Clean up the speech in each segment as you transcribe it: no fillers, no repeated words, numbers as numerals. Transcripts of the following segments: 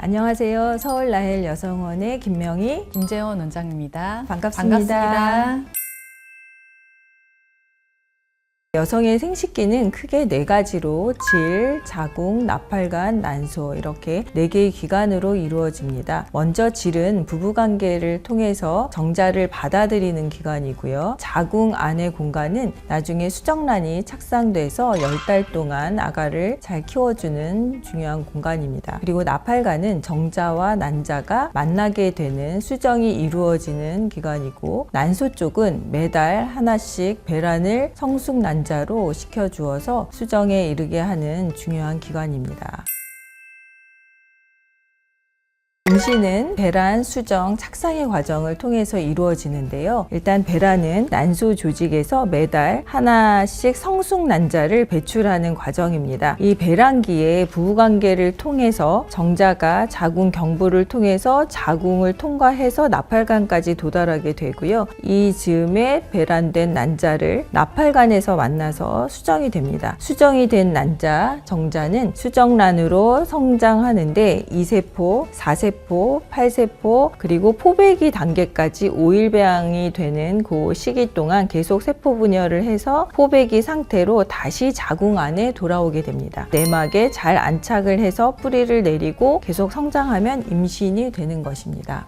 안녕하세요. 서울 라헬 여성원의 김명희, 김재원 원장입니다. 반갑습니다. 여성의 생식기는 크게 4가지로 질, 자궁, 나팔관, 난소 이렇게 4개의 기관으로 이루어집니다. 먼저 질은 부부관계를 통해서 정자를 받아들이는 기관이고요. 자궁 안의 공간은 나중에 수정란이 착상돼서 10달 동안 아가를 잘 키워주는 중요한 공간입니다. 그리고 나팔관은 정자와 난자가 만나게 되는 수정이 이루어지는 기관이고, 난소 쪽은 매달 하나씩 배란을 성숙 난자로 시켜주어서 수정에 이르게 하는 중요한 기관입니다. 임신은 배란, 수정, 착상의 과정을 통해서 이루어지는데요. 일단 배란은 난소 조직에서 매달 하나씩 성숙 난자를 배출하는 과정입니다. 이 배란기에 부부관계를 통해서 정자가 자궁 경부를 통해서 자궁을 통과해서 나팔관까지 도달하게 되고요. 이 즈음에 배란된 난자를 나팔관에서 만나서 수정이 됩니다. 수정이 된 난자, 정자는 수정란으로 성장하는데 2세포, 4세포, 8세포 그리고 포배기 단계까지 5일 배양이 되는 그 시기 동안 계속 세포 분열을 해서 포배기 상태로 다시 자궁 안에 돌아오게 됩니다. 내막에 잘 안착을 해서 뿌리를 내리고 계속 성장하면 임신이 되는 것입니다.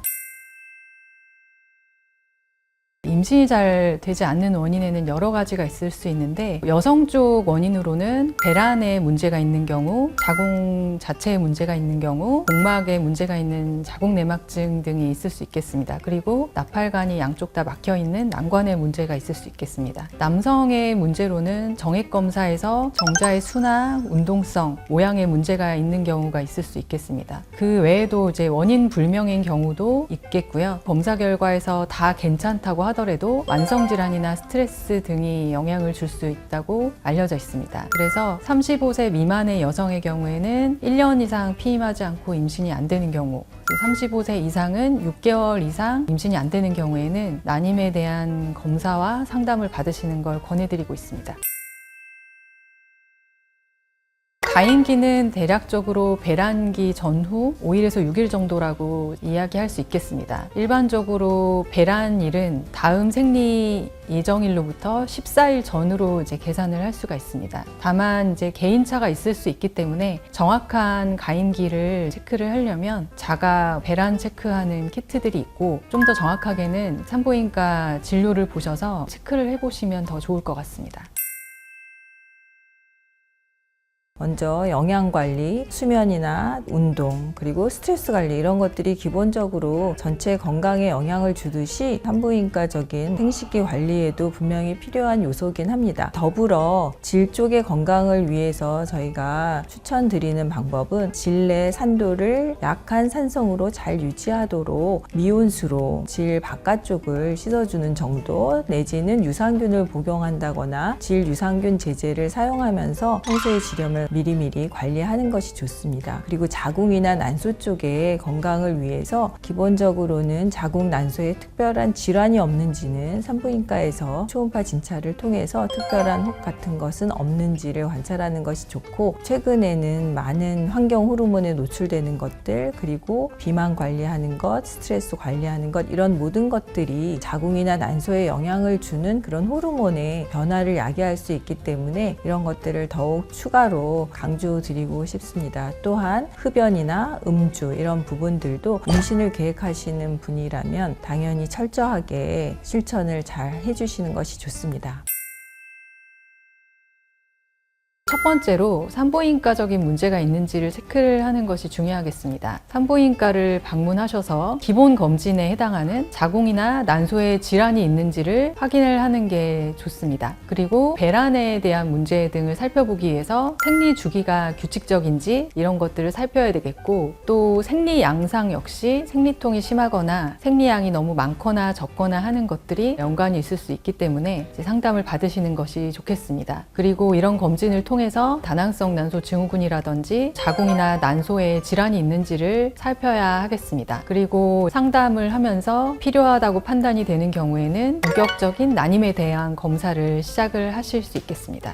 임신이 잘 되지 않는 원인에는 여러 가지가 있을 수 있는데, 여성 쪽 원인으로는 배란에 문제가 있는 경우, 자궁 자체에 문제가 있는 경우, 복막에 문제가 있는 자궁내막증 등이 있을 수 있겠습니다. 그리고 나팔관이 양쪽 다 막혀 있는 난관에 문제가 있을 수 있겠습니다. 남성의 문제로는 정액 검사에서 정자의 수나 운동성, 모양에 문제가 있는 경우가 있을 수 있겠습니다. 그 외에도 이제 원인 불명인 경우도 있겠고요. 검사 결과에서 다 괜찮다고 하더라도 만성질환이나 스트레스 등이 영향을 줄 수 있다고 알려져 있습니다. 그래서 35세 미만의 여성의 경우에는 1년 이상 피임하지 않고 임신이 안 되는 경우, 35세 이상은 6개월 이상 임신이 안 되는 경우에는 난임에 대한 검사와 상담을 받으시는 걸 권해드리고 있습니다. 가임기는 대략적으로 배란기 전후 5일에서 6일 정도라고 이야기할 수 있겠습니다. 일반적으로 배란일은 다음 생리 예정일로부터 14일 전으로 계산을 할 수가 있습니다. 다만 개인차가 있을 수 있기 때문에 정확한 가임기를 체크를 하려면 자가 배란 체크하는 키트들이 있고, 좀 더 정확하게는 산부인과 진료를 보셔서 체크를 해보시면 더 좋을 것 같습니다. 먼저 영양관리, 수면이나 운동, 그리고 스트레스 관리 이런 것들이 기본적으로 전체 건강에 영향을 주듯이 산부인과적인 생식기 관리에도 분명히 필요한 요소긴 합니다. 더불어 질 쪽의 건강을 위해서 저희가 추천드리는 방법은 질 내 산도를 약한 산성으로 잘 유지하도록 미온수로 질 바깥쪽을 씻어주는 정도, 내지는 유산균을 복용한다거나 질 유산균 제제를 사용하면서 평소의 지렴을 미리미리 관리하는 것이 좋습니다. 그리고 자궁이나 난소 쪽의 건강을 위해서 기본적으로는 자궁 난소에 특별한 질환이 없는지는 산부인과에서 초음파 진찰을 통해서 특별한 혹 같은 것은 없는지를 관찰하는 것이 좋고, 최근에는 많은 환경 호르몬에 노출되는 것들, 그리고 비만 관리하는 것, 스트레스 관리하는 것, 이런 모든 것들이 자궁이나 난소에 영향을 주는 그런 호르몬의 변화를 야기할 수 있기 때문에 이런 것들을 더욱 추가로 강조드리고 싶습니다. 또한 흡연이나 음주 이런 부분들도 임신을 계획하시는 분이라면 당연히 철저하게 실천을 잘 해주시는 것이 좋습니다. 첫 번째로 산부인과적인 문제가 있는지를 체크를 하는 것이 중요하겠습니다. 산부인과를 방문하셔서 기본 검진에 해당하는 자궁이나 난소에 질환이 있는지를 확인을 하는 게 좋습니다. 그리고 배란에 대한 문제 등을 살펴보기 위해서 생리 주기가 규칙적인지 이런 것들을 살펴야 되겠고, 또 생리 양상 역시 생리통이 심하거나 생리양이 너무 많거나 적거나 하는 것들이 연관이 있을 수 있기 때문에 상담을 받으시는 것이 좋겠습니다. 그리고 이런 검진을 통해서 다낭성 난소 증후군이라든지 자궁이나 난소에 질환이 있는지를 살펴야 하겠습니다. 그리고 상담을 하면서 필요하다고 판단이 되는 경우에는 본격적인 난임에 대한 검사를 시작을 하실 수 있겠습니다.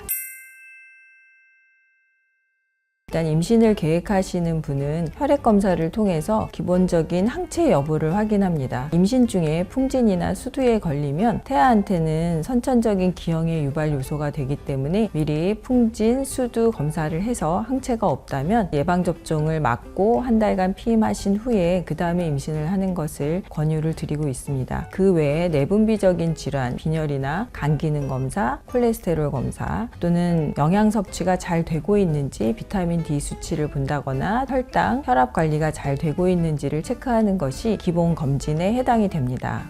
일단 임신을 계획하시는 분은 혈액 검사를 통해서 기본적인 항체 여부를 확인합니다. 임신 중에 풍진이나 수두에 걸리면 태아한테는 선천적인 기형의 유발 요소가 되기 때문에 미리 풍진, 수두 검사를 해서 항체가 없다면 예방접종을 맞고 한 달간 피임하신 후에 그 다음에 임신을 하는 것을 권유를 드리고 있습니다. 그 외에 내분비적인 질환, 빈혈이나 간 기능 검사, 콜레스테롤 검사 또는 영양 섭취가 잘 되고 있는지 비타민 D 수치를 본다거나 혈당, 혈압 관리가 잘 되고 있는지를 체크하는 것이 기본 검진에 해당이 됩니다.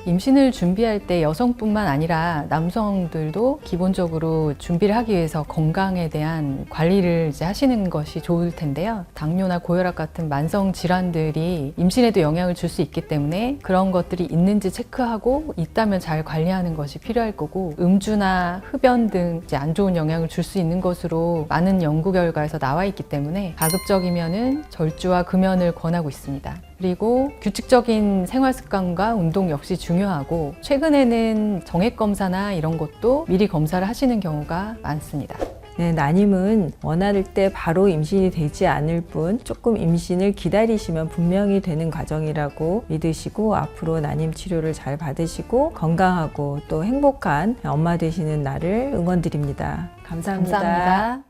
임신을 준비할 때 여성뿐만 아니라 남성들도 기본적으로 준비를 하기 위해서 건강에 대한 관리를 이제 하시는 것이 좋을 텐데요. 당뇨나 고혈압 같은 만성 질환들이 임신에도 영향을 줄 수 있기 때문에 그런 것들이 있는지 체크하고 있다면 잘 관리하는 것이 필요할 거고, 음주나 흡연 등 이제 안 좋은 영향을 줄 수 있는 것으로 많은 연구 결과에서 나와 있기 때문에 가급적이면은 절주와 금연을 권하고 있습니다. 그리고 규칙적인 생활 습관과 운동 역시 중요하고, 최근에는 정액 검사나 이런 것도 미리 검사를 하시는 경우가 많습니다. 네, 난임은 원할 때 바로 임신이 되지 않을 뿐 조금 임신을 기다리시면 분명히 되는 과정이라고 믿으시고 앞으로 난임 치료를 잘 받으시고 건강하고 또 행복한 엄마 되시는 날을 응원드립니다. 감사합니다. 감사합니다.